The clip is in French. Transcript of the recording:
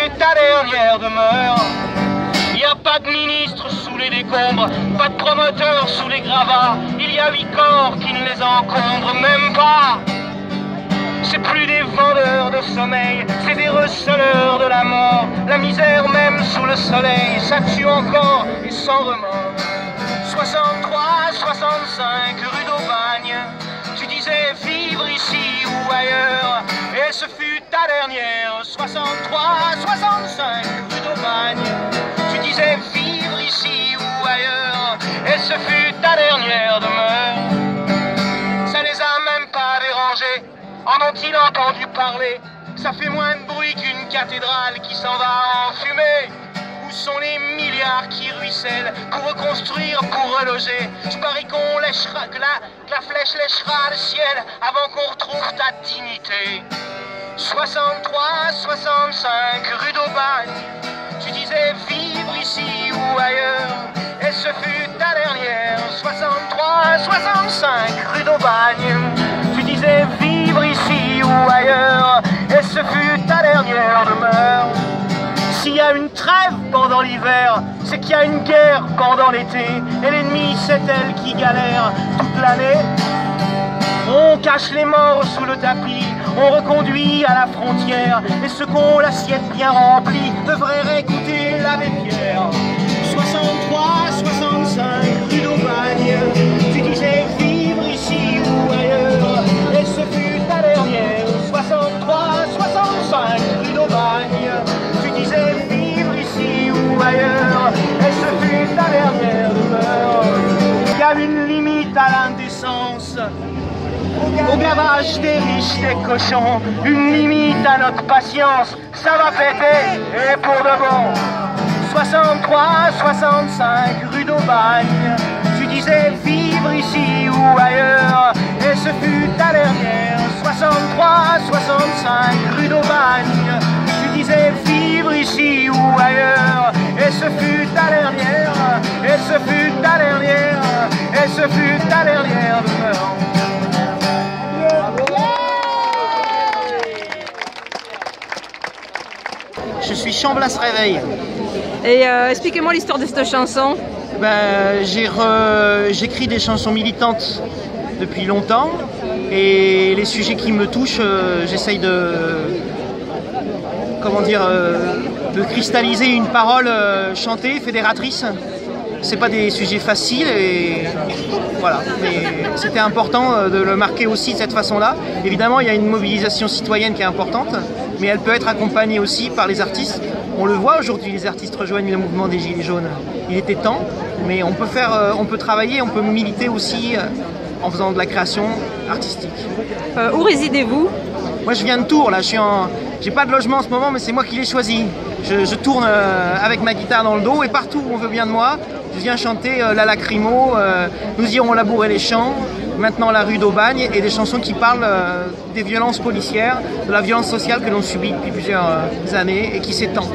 fut ta dernière demeure. Il n'y a pas de ministre sous les décombres, pas de promoteur sous les gravats. Il y a 8 corps qui ne les encombrent même pas. C'est plus des vendeurs de sommeil, c'est des receleurs de la mort. La misère même sous le soleil, ça tue encore et sans remords. 63, 65 rue d'Aubagne, tu disais vivre ici ou ailleurs, et ce fut ta dernière. 63, 65 rue d'Aubagne, tu disais vivre ici ou ailleurs, et ce fut ta dernière demeure. Ça les a même pas dérangés, en ont-ils entendu parler? Ça fait moins de bruit qu'une cathédrale qui s'en va en fumée. Où sont les milliards qui ruissellent pour reconstruire, pour reloger? Je parie qu'on lèchera, que la flèche lèchera le ciel avant qu'on retrouve ta dignité. 63, 65 rue d'Aubagne, tu disais vivre ici ou ailleurs, et ce fut ta dernière. 63, 65 rue d'Aubagne, tu disais vivre ici ou ailleurs, et ce fut ta dernière demeure. S'il y a une trêve pendant l'hiver, c'est qu'il y a une guerre pendant l'été, et l'ennemi c'est elle qui galère toute l'année. On cache les morts sous le tapis, on reconduit à la frontière, et ceux qui ont l'assiette bien remplie devraient réécouter l'abbé Pierre. 63, 65 rue d'Aubagne, tu disais vivre ici ou ailleurs, et ce fut ta dernière. 63, 65 rue d'Aubagne, tu disais vivre ici ou ailleurs, et ce fut ta dernière demeure. Il y a une limite à l'indécence, au gavage des riches, des cochons, une limite à notre patience, ça va péter, et pour de bon. 63, 65 rue d'Aubagne, tu disais vivre ici ou ailleurs, et ce fut ta dernière. 63, 65 rue d'Aubagne, tu disais vivre ici ou ailleurs, et ce fut ta dernière, et ce fut ta dernière, et ce fut ta dernière demeure. Je suis Chamblas Réveil. Et expliquez-moi l'histoire de cette chanson. J'écris des chansons militantes depuis longtemps et les sujets qui me touchent, j'essaye de cristalliser une parole chantée, fédératrice. C'est pas des sujets faciles et voilà, mais c'était important de le marquer aussi de cette façon-là. Évidemment, il y a une mobilisation citoyenne qui est importante, mais elle peut être accompagnée aussi par les artistes. On le voit aujourd'hui, les artistes rejoignent le mouvement des Gilets jaunes. Il était temps, mais on peut travailler, on peut militer aussi en faisant de la création artistique. Où résidez-vous? Moi, je viens de Tours, là. J'ai pas de logement en ce moment, mais c'est moi qui l'ai choisi. Je tourne avec ma guitare dans le dos et partout où on veut bien de moi, je viens chanter La Lacrymo, Nous irons labourer les champs, maintenant La rue d'Aubagne, et des chansons qui parlent des violences policières, de la violence sociale que l'on subit depuis plusieurs années et qui s'étend.